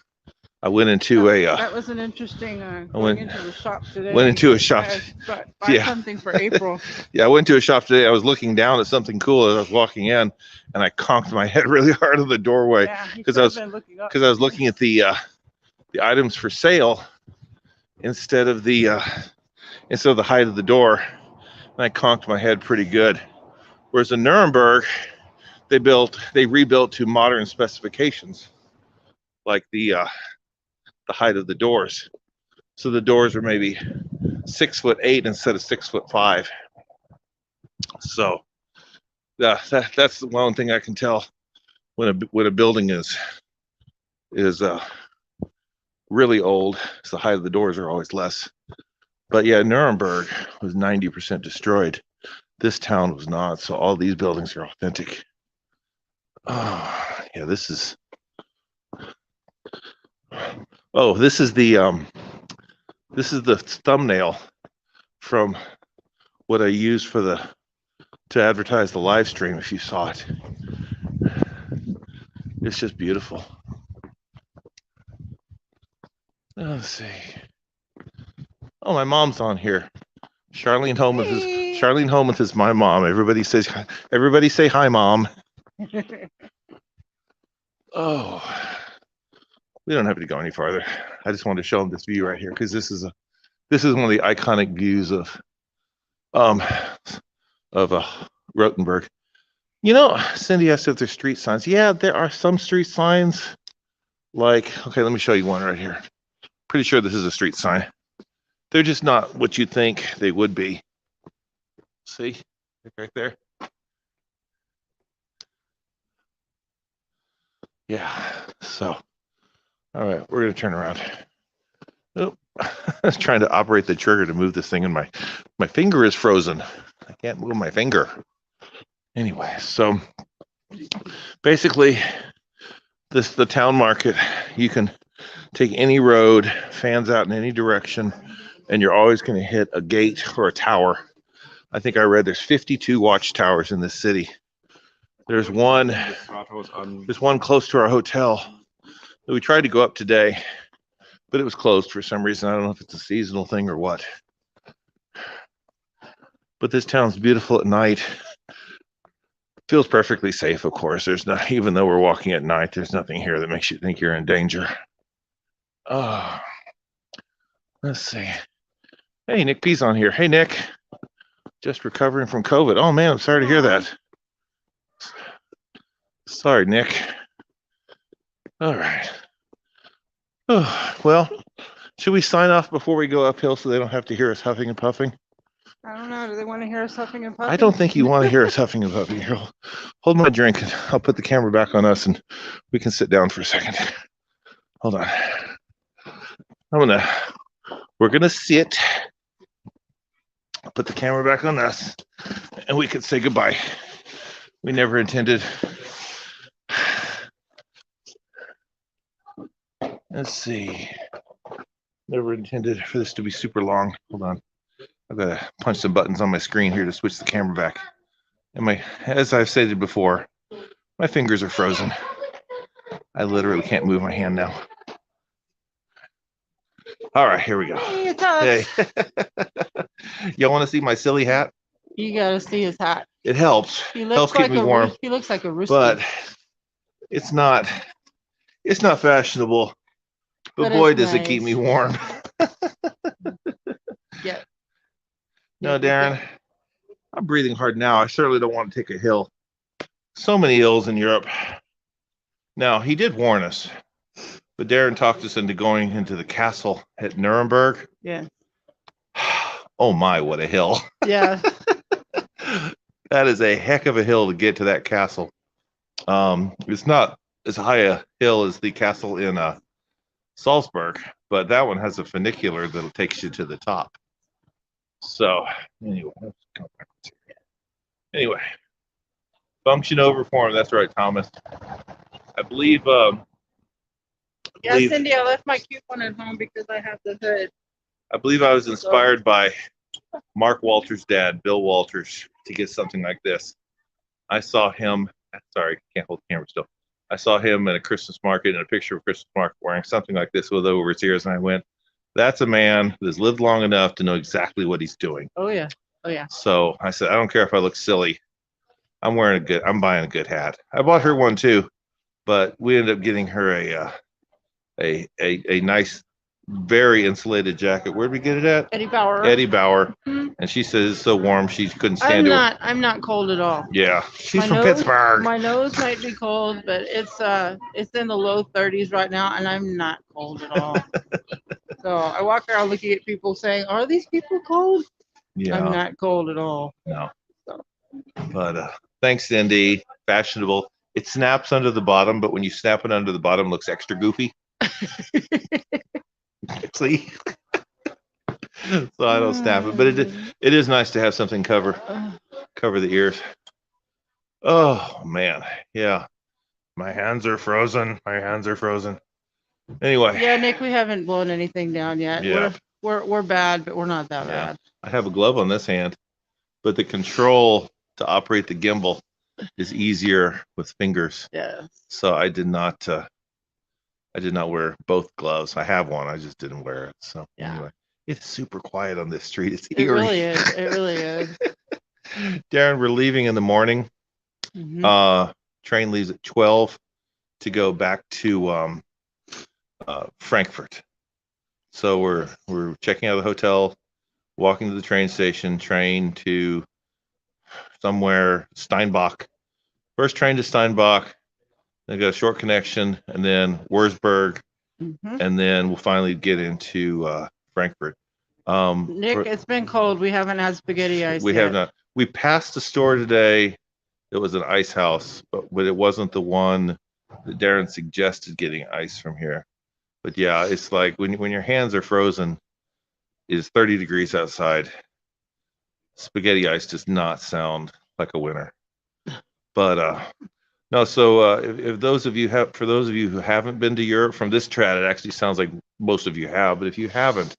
I went into That was an interesting going into the shop today. went into a shop. Buy Yeah. something for April. Yeah, I went to a shop today. I was looking down at something cool as I was walking in, and I conked my head really hard on the doorway because I was looking at the items for sale instead of the height of the door, and I conked my head pretty good. Whereas in Nuremberg, they rebuilt to modern specifications, like the height of the doors. So the doors are maybe 6'8" instead of 6'5". So that's the one thing I can tell when a building is really old. So the height of the doors are always less. But yeah, Nuremberg was 90% destroyed. This town was not. So all these buildings are authentic. Oh yeah, this is the thumbnail from what I used to advertise the live stream. If you saw it, it's just beautiful. Let's see. Oh, my mom's on here. Charlene Homuth is my mom. Everybody say hi, Mom. Oh, we don't have to go any farther. I just wanted to show them this view right here because this is one of the iconic views of Rothenburg. You know, Cindy asked if there's street signs. Yeah, there are some street signs. Like, okay, let me show you one right here. Pretty sure this is a street sign. They're just not what you think they would be. See, right there. Yeah. So, all right, we're gonna turn around. Oh, I was trying to operate the trigger to move this thing, and my finger is frozen. I can't move my finger. Anyway, so basically, the town market, you can take any road, fans out in any direction, and you're always going to hit a gate or a tower. I think I read there's 52 watchtowers in this city. There's one close to our hotel that we tried to go up today, but it was closed for some reason. I don't know if it's a seasonal thing or what. But this town's beautiful at night. Feels perfectly safe, of course. There's not, even though we're walking at night, there's nothing here that makes you think you're in danger. Oh, let's see. Hey, Nick P's on here. Hey, Nick. Just recovering from COVID. Oh, man, I'm sorry to hear that. Sorry, Nick. All right. Oh, well, should we sign off before we go uphill so they don't have to hear us huffing and puffing? I don't know. Do they want to hear us huffing and puffing? I don't think you want to hear us huffing and puffing. Here, hold my drink and I'll put the camera back on us and we can sit down for a second. Hold on. We're gonna sit. Put the camera back on us and we can say goodbye. We never intended. Let's see. Never intended for this to be super long. Hold on. I've got to punch some buttons on my screen here to switch the camera back. And as I've stated before, my fingers are frozen. I literally can't move my hand now. All right, here we go. Hey. Y'all want to see my silly hat? You got to see his hat. It helps. Helps keep me warm. He looks like a rooster. But it's not fashionable. But boy, does it keep me warm. Yeah. No, Darren, I'm breathing hard now. I certainly don't want to take a hill. So many hills in Europe. Now, he did warn us, but Darren talked us into going into the castle at Nuremberg. Yeah. Oh my, what a hill. Yeah. That is a heck of a hill to get to that castle. It's not as high a hill as the castle in Salzburg, but that one has a funicular that'll take you to the top. So anyway, function over form. That's right, Thomas. I believe. Cindy, I left my cute one at home because I have the hood. I believe I was inspired by Mark Walters' dad, Bill Walters, to get something like this. I saw him sorry, can't hold the camera still. I saw him at a Christmas market in a picture of Christmas market wearing something like this with over his ears, and I went, "That's a man that's lived long enough to know exactly what he's doing." Oh yeah. Oh yeah. So I said, "I don't care if I look silly. I'm buying a good hat." I bought her one too, but we ended up getting her a nice, very insulated jacket. Where'd we get it at? Eddie Bauer. Eddie Bauer. Mhm. And she says it's so warm she couldn't stand it. I'm not cold at all. Yeah, she's My from nose- Pittsburgh. My nose might be cold, but it's in the low 30s right now, and I'm not cold at all. So I walk around looking at people saying, "Are these people cold?" Yeah, I'm not cold at all. no. So. But thanks, Cindy. Fashionable. It snaps under the bottom, but when you snap it under the bottom, it looks extra goofy. See? So I don't snap it, but it is nice to have something cover the ears. Oh man, yeah. My hands are frozen. Anyway. Yeah, Nick, we haven't blown anything down yet. Yeah. We're bad, but we're not that Yeah. bad. I have a glove on this hand, but the control to operate the gimbal is easier with fingers. Yeah. So I did not wear both gloves. I have one, I just didn't wear it. So Yeah. anyway, it's super quiet on this street. It's It eerie. really is. It really is. Darren, we're leaving in the morning. Mhm. Train leaves at 12 to go back to Frankfurt. So we're checking out of the hotel, walking to the train station, train to somewhere, Steinbach. First train to Steinbach, then got a short connection, and then Wurzburg, Mhm. and then we'll finally get into Frankfurt. Nick, it's been cold. We haven't had spaghetti ice we yet. have not. We passed the store today. It was an ice house, but it wasn't the one that Darren suggested getting ice from here. But yeah, it's like when your hands are frozen, it's 30 degrees outside. Spaghetti ice does not sound like a winner. But no, so if those of you for those of you who haven't been to Europe from this chat, it actually sounds like most of you have. But if you haven't,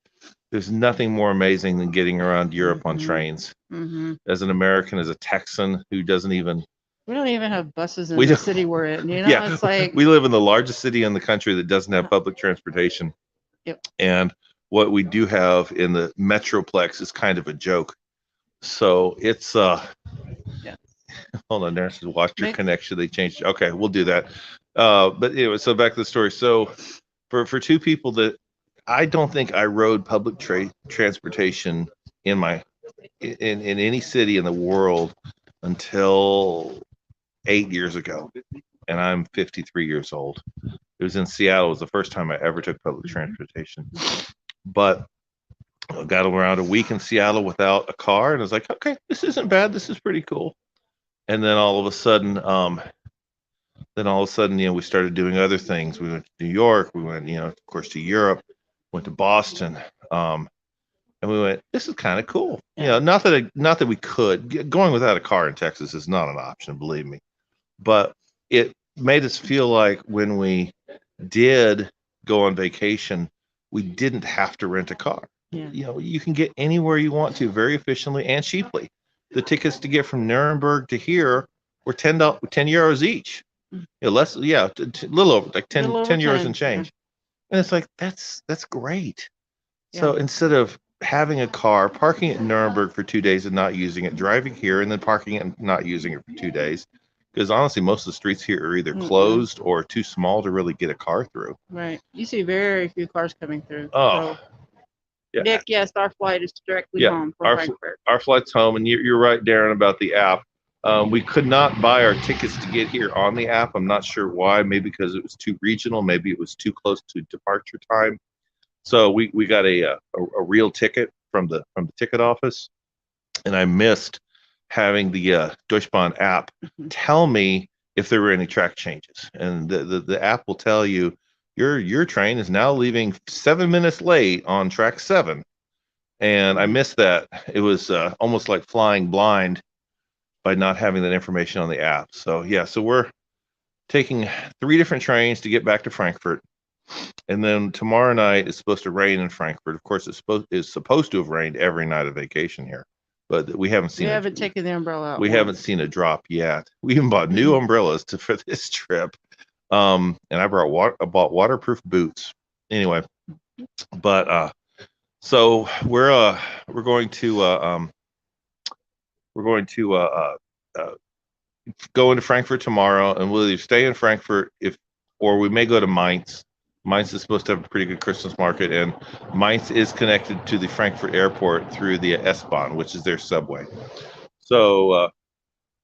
there's nothing more amazing than getting around Europe on trains. Mhm. As an American, as a Texan who doesn't even We don't even have buses in We the don't- city we're in. You know, yeah, it's like we live in the largest city in the country that doesn't have public transportation. Yep. And what we do have in the Metroplex is kind of a joke. So it's Yeah. Hold on, there. Says watch your Nick? connection. They changed. Okay, we'll do that. But anyway, so back to the story. So for two people that I don't think I rode public transportation in any city in the world until 8 years ago, and I'm 53 years old. It was in Seattle. It was the first time I ever took public transportation. But I got around a week in Seattle without a car, and I was like, okay, this isn't bad. This is pretty cool. And then all of a sudden, we started doing other things. We went to New York. We went, of course, to Europe. Went to Boston. And we went, this is kind of cool. Yeah. Not that we could. Going without a car in Texas is not an option, believe me. But it made us feel like when we did go on vacation, we didn't have to rent a car. Yeah. You can get anywhere you want to very efficiently and cheaply. The tickets to get from Nuremberg to here were 10 euros each. Less, yeah, a little over, like 10 Little over 10 euros 10, and change. And it's like, that's great. Yeah. So instead of having a car, parking it in Nuremberg for 2 days and not using it, driving here and then parking it and not using it for 2 days, because honestly, most of the streets here are either closed or too small to really get a car through. Right. You see very few cars coming through. Oh, So, yeah. Nick, yes, our flight is directly home from Frankfurt. Our flight's home, and you're right, Darren, about the app. We could not buy our tickets to get here on the app. I'm not sure why. Maybe because it was too regional. Maybe it was too close to departure time. So we got a real ticket from the ticket office, and I missed having the Deutschbahn app tell me if there were any track changes. And the app will tell you your train is now leaving 7 minutes late on track 7. And I missed that. It was almost like flying blind by not having that information on the app. So yeah, so we're taking 3 different trains to get back to Frankfurt. And then tomorrow night it's supposed to rain in Frankfurt. Of course, it's supposed to have rained every night of vacation here. but we haven't seen We haven't taken the umbrella out. we haven't seen a drop yet. We even bought new umbrellas for this trip. And I bought waterproof boots. Anyway, but so we're going to go into Frankfurt tomorrow, and we'll either stay in Frankfurt or we may go to Mainz. Mainz is supposed to have a pretty good Christmas market, and Mainz is connected to the Frankfurt airport through the S-Bahn, which is their subway. So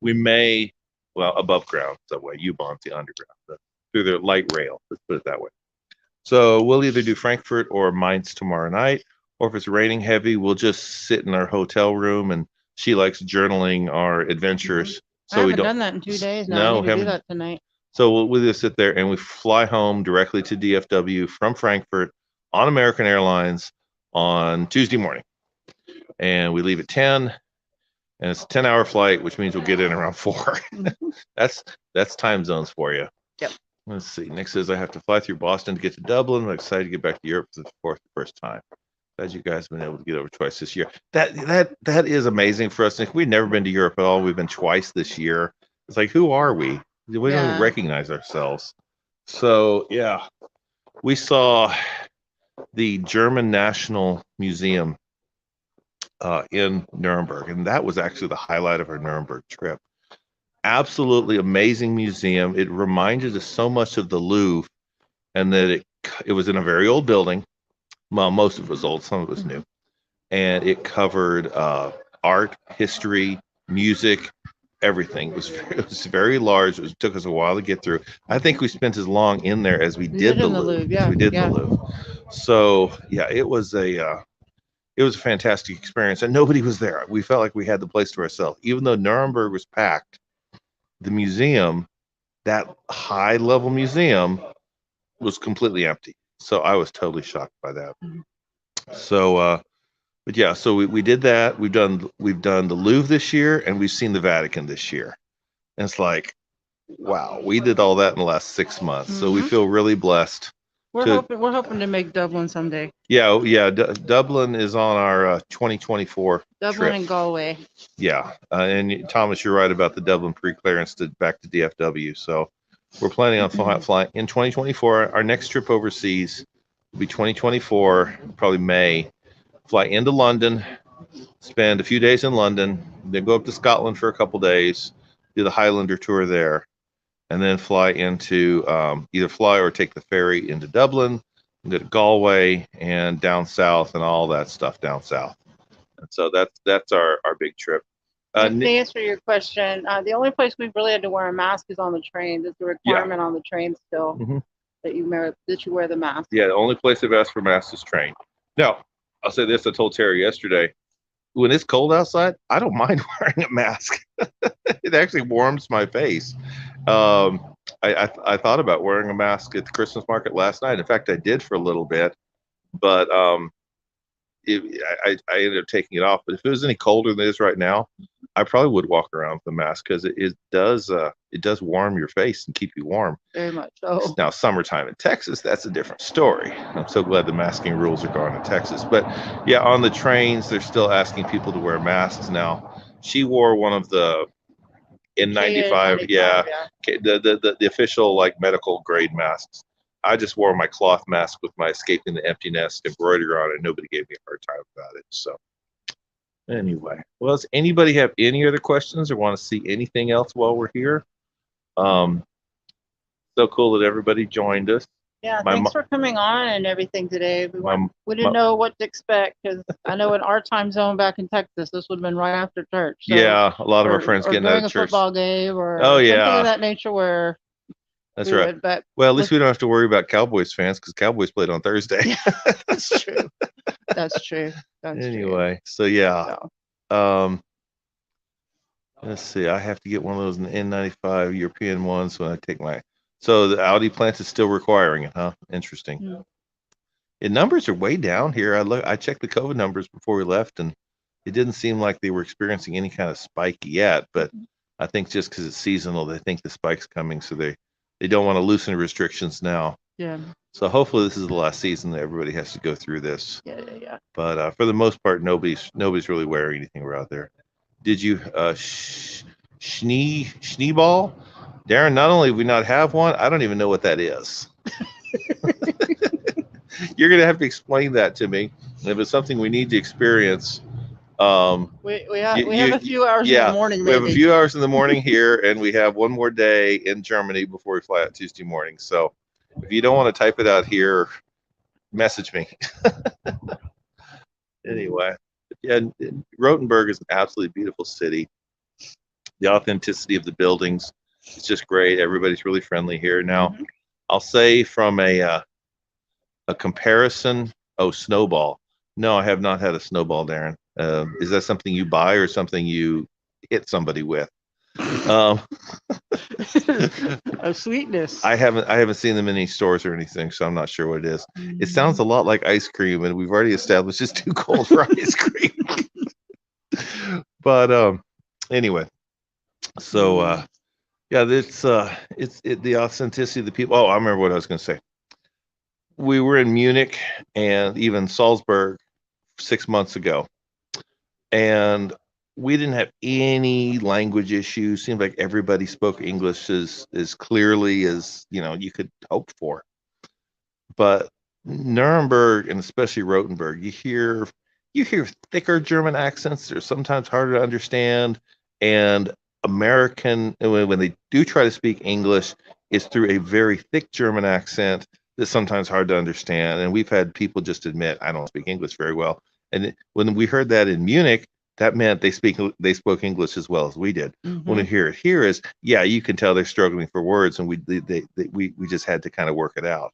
we may, above ground subway, U-Bahn's the underground, through their light rail. Let's put it that way. So we'll either do Frankfurt or Mainz tomorrow night, or if it's raining heavy, we'll just sit in our hotel room, and she likes journaling our adventures. So I we haven't don't done that in 2 days now. No, I need to haven't- do that tonight. So we'll just sit there, and we fly home directly to DFW from Frankfurt on American Airlines on Tuesday morning. And we leave at 10, and it's a 10-hour flight, which means we'll get in around 4. That's time zones for you. Yep. Let's see. Nick says I have to fly through Boston to get to Dublin. I'm excited to get back to Europe for the first time. Glad you guys have been able to get over twice this year. That is amazing for us. Nick, we've never been to Europe at all. We've been twice this year. It's like, who are we? We don't even recognize ourselves. So yeah, we saw the German National Museum in Nuremberg, and that was actually the highlight of our Nuremberg trip. Absolutely amazing museum. It reminded us so much of the Louvre, and that it was in a very old building. Well, most of it was old, some of it was new, and it covered art, history, music, everything. It was very large. It took us a while to get through. I think we spent as long in there as we did the Louvre. Yeah, we did the Louvre. So yeah, it was a fantastic experience, and nobody was there. We felt like we had the place to ourselves, even though Nuremberg was packed. The museum, that high level museum, was completely empty. So I was totally shocked by that. So but yeah, so we did that. We've done the Louvre this year, and we've seen the Vatican this year. And it's like, wow, we did all that in the last 6 months. So we feel really blessed. We're hoping to make Dublin someday. Yeah. Dublin is on our 2024 Dublin trip. and Galway. Yeah, and Thomas, you're right about the Dublin pre-clearance back to DFW. So we're planning on flying in 2024. Our next trip overseas will be 2024, probably May. Fly into London, spend a few days in London, then go up to Scotland for a couple days, do the Highlander tour there, and then fly into either fly or take the ferry into Dublin, and go to Galway and down south and all that stuff down south. And so that's our big trip. To answer your question, the only place we've really had to wear a mask is on the trains. It's a requirement on the train still that you wear the mask. Yeah, the only place they've asked for masks is train. Now, I'll say this, I told Terry yesterday, when it's cold outside, I don't mind wearing a mask. It actually warms my face. I thought about wearing a mask at the Christmas market last night. In fact, I did for a little bit, but I ended up taking it off. But if it was any colder than it is right now, I probably would walk around with the mask, because it does warm your face and keep you warm. Very much so. Now, summertime in Texas, that's a different story. I'm so glad the masking rules are gone in Texas. But yeah, on the trains, they're still asking people to wear masks now. She wore one of the N95, the official like medical grade masks. I just wore my cloth mask with my Escaping the Empty Nest embroidery on it, and nobody gave me a hard time about it. So anyway, well, does anybody have any other questions or want to see anything else while we're here? So cool that everybody joined us. Yeah, thanks for coming on and everything today. We didn't know what to expect, because I know in our time zone back in Texas, this would have been right after church. So, yeah, a lot of our friends getting out of church. A football game or something of that nature where. That's right. Well, at least we don't have to worry about Cowboys fans, because Cowboys played on Thursday. Yeah, that's true. That's true. Anyway, so yeah. Let's see. I have to get one of those N95 European ones when I take my. So the Audi plant is still requiring it, huh? Interesting. Mm. The numbers are way down here. I checked the COVID numbers before we left, and it didn't seem like they were experiencing any kind of spike yet. But I think just because it's seasonal, they think the spike's coming, so they don't want to loosen restrictions now. Yeah. So hopefully this is the last season that everybody has to go through this. Yeah. But for the most part, nobody's really wearing anything out there. Did you Schneeball? Darren, not only do we not have one, I don't even know what that is. You're gonna have to explain that to me. If it's something we need to experience, We have a few hours in yeah, the morning. we have a Maybe. few hours in the morning here, and we have one more day in Germany before we fly out Tuesday morning. So if you don't want to type it out here, message me. Anyway, yeah, Rothenburg is an absolutely beautiful city. The authenticity of the buildings is just great. Everybody's really friendly here. Now, I'll say from a comparison. Oh, snowball. No, I have not had a snowball, Darren. Is that something you buy or something you hit somebody with? Of sweetness. I haven't seen them in any stores or anything, so I'm not sure what it is. It sounds a lot like ice cream, and we've already established it's too cold for ice cream. But anyway, so yeah, it's the authenticity of the people. Oh, I remember what I was going to say. We were in Munich and even Salzburg 6 months ago, and we didn't have any language issues. Seemed like everybody spoke English as clearly as you could hope for. But Nuremberg and especially Rothenburg, you hear thicker German accents. They're sometimes harder to understand, and American when they do try to speak English, it's through a very thick German accent that's sometimes hard to understand. And we've had people just admit, I don't speak English very well. And when we heard that in Munich, that meant they spoke English as well as we did. When we hear it here is, yeah, you can tell they're struggling for words, and we just had to kind of work it out.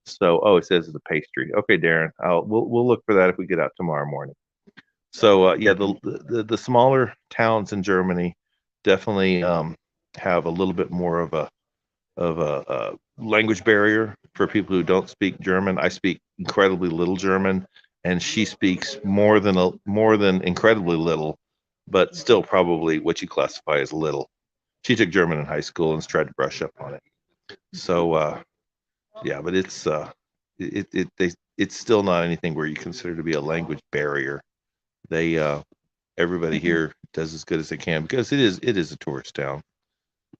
So, it says it's a pastry. Okay, Darren, we'll look for that if we get out tomorrow morning. So, yeah, the smaller towns in Germany definitely have a little bit more of a language barrier for people who don't speak German. I speak incredibly little German, and she speaks more than incredibly little, but still probably what you classify as little. She took German in high school and has tried to brush up on it. So yeah, but it's still not anything where you consider to be a language barrier. Everybody here does as good as they can because it is a tourist town.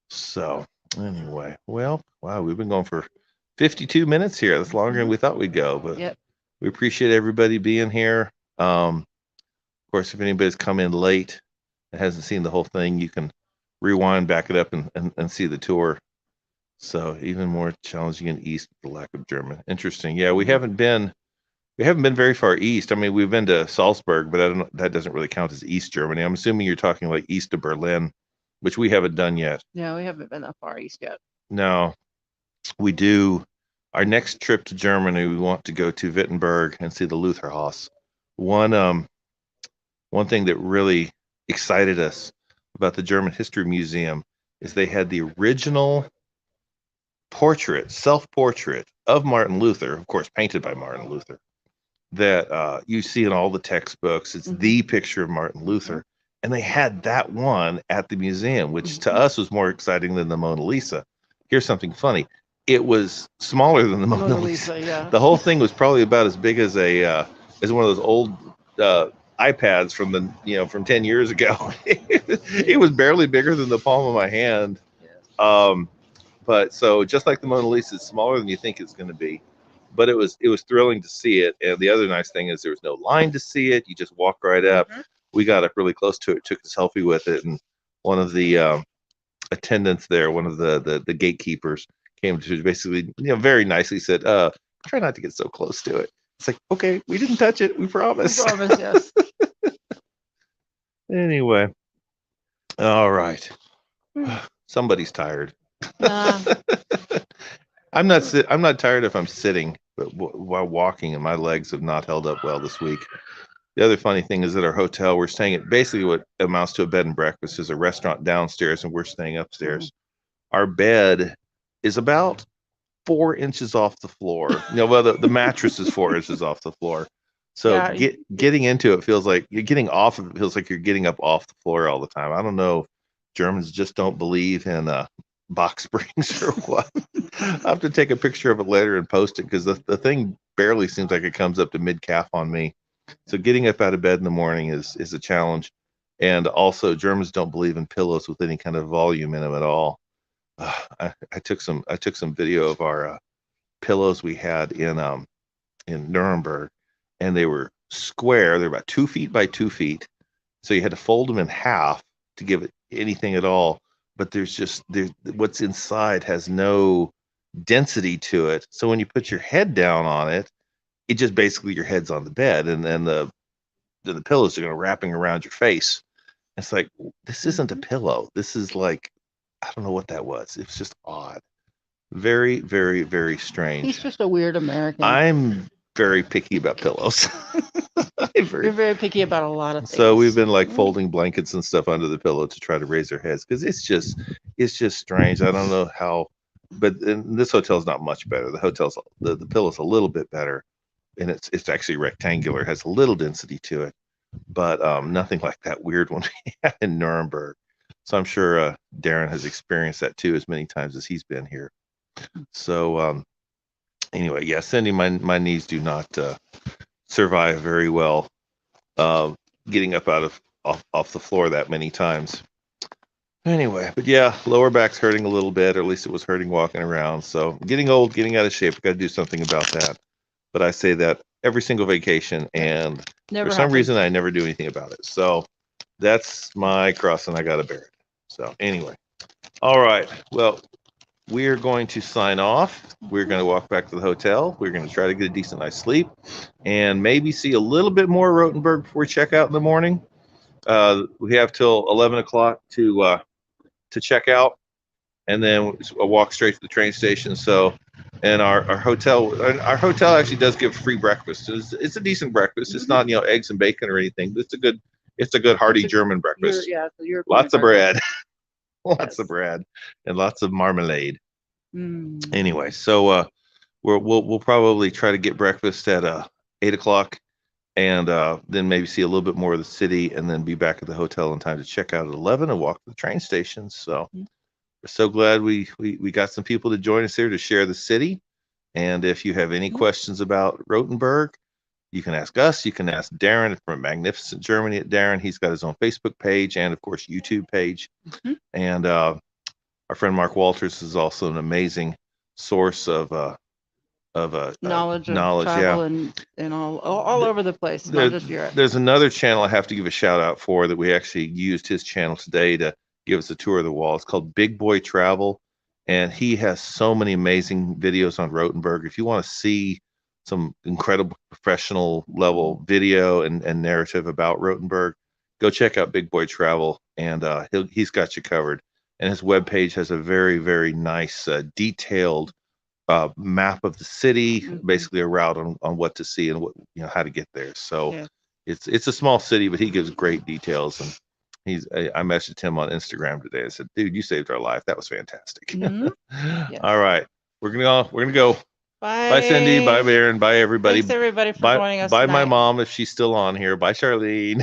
So anyway, well, wow, we've been going for 52 minutes here. That's longer than we thought we'd go, but we appreciate everybody being here. Of course, if anybody's come in late and hasn't seen the whole thing, you can rewind, back it up, and see the tour. So even more challenging in east with the lack of German. Interesting. Yeah, we haven't been very far east. I mean, we've been to Salzburg, but that doesn't really count as East Germany. I'm assuming you're talking like east of Berlin, which we haven't done yet. No, we haven't been that far east yet. No, we do. Our next trip to Germany, we want to go to Wittenberg and see the Lutherhaus. One thing that really excited us about the German History Museum is they had the original self-portrait of Martin Luther, of course, painted by Martin Luther, that you see in all the textbooks. It's the picture of Martin Luther. And they had that one at the museum, which to us was more exciting than the Mona Lisa. Here's something funny. It was smaller than the Mona Lisa. Yeah. The whole thing was probably about as big as as one of those old iPads from 10 years ago. It was barely bigger than the palm of my hand. But so just like the Mona Lisa, it's smaller than you think it's going to be. But it was thrilling to see it. And the other nice thing is there was no line to see it. You just walk right up. We got up really close to it, took a selfie with it, and one of the attendants there, one of the gatekeepers, came to basically, very nicely said, "Try not to get so close to it." It's like, okay, we didn't touch it, we promise. We promise, yes. Anyway, all right. Somebody's tired. I'm not tired if I'm sitting, but while walking, and my legs have not held up well this week. The other funny thing is at our hotel, we're staying at basically what amounts to a bed and breakfast. There's a restaurant downstairs, and we're staying upstairs. Our bed is about 4 inches off the floor. Well, the mattress is 4 inches off the floor. So getting into it feels like you're getting off of it. Feels like you're getting up off the floor all the time. I don't know if Germans just don't believe in box springs or what. I'll have to take a picture of it later and post it because the thing barely seems like it comes up to mid calf on me. So getting up out of bed in the morning is a challenge. And also, Germans don't believe in pillows with any kind of volume in them at all. I took some video of our pillows we had in Nuremberg, and they were square. They're about 2 feet by 2 feet, so you had to fold them in half to give it anything at all. But what's inside has no density to it. So when you put your head down on it, it just basically your head's on the bed, and then the pillows are going to wrapping around your face. It's like, this isn't a pillow. This is like, I don't know what that was. It was just odd. Very, very, very strange. He's just a weird American. I'm very picky about pillows. You're very picky about a lot of things. So we've been like folding blankets and stuff under the pillow to try to raise their heads, because it's just strange. I don't know how, but this hotel's not much better. The hotel's the pillow's a little bit better, and it's actually rectangular. It has a little density to it, but nothing like that weird one we had in Nuremberg. So I'm sure Darren has experienced that too, as many times as he's been here. So anyway, yeah, Cindy, my knees do not survive very well getting up off the floor that many times. Anyway, but yeah, lower back's hurting a little bit, or at least it was hurting walking around. So getting old, getting out of shape. I've got to do something about that. But I say that every single vacation, and for some reason I never do anything about it. So that's my cross, and I got to bear it. So anyway, all right. Well, we are going to sign off. We're going to walk back to the hotel. We're going to try to get a decent night's sleep, and maybe see a little bit more Rothenburg before we check out in the morning. We have till 11 o'clock to check out, and then we'll walk straight to the train station. So, and our hotel actually does give free breakfast. It's a decent breakfast. It's not eggs and bacon or anything, but it's a good hearty German breakfast. Lots of bread. Lots of bread and lots of marmalade. Anyway, so we'll probably try to get breakfast at 8 o'clock, and then maybe see a little bit more of the city, and then be back at the hotel in time to check out at 11 and walk to the train station. So we're so glad we got some people to join us here to share the city. And if you have any questions about Rothenburg, you can ask us. You can ask Darren from Magnificent Germany at Darren. He's got his own Facebook page and, of course, YouTube page. And our friend Mark Walters is also an amazing source of knowledge, travel, and all over the place, not just Europe. There's another channel I have to give a shout out for that we actually used his channel today to give us a tour of the wall. It's called Big Boy Travel, and he has so many amazing videos on Rothenburg. If you want to see some incredible professional level video and narrative about Rothenburg, go check out Big Boy Travel, and he's got you covered. And his webpage has a very, very nice detailed map of the city, basically a route on what to see and what how to get there. So it's a small city, but he gives great details. And I messaged him on Instagram today. I said, "Dude, you saved our life. That was fantastic." All right, we're gonna go. Bye, Cindy. Bye, Baron. Bye, everybody. Thanks, everybody, for joining us Bye, tonight. my mom, if she's still on here. Bye, Charlene.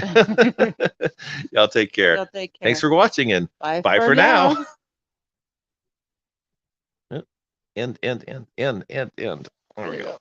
Y'all take care. Y'all take care. Thanks for watching, and bye for now. End. There we go.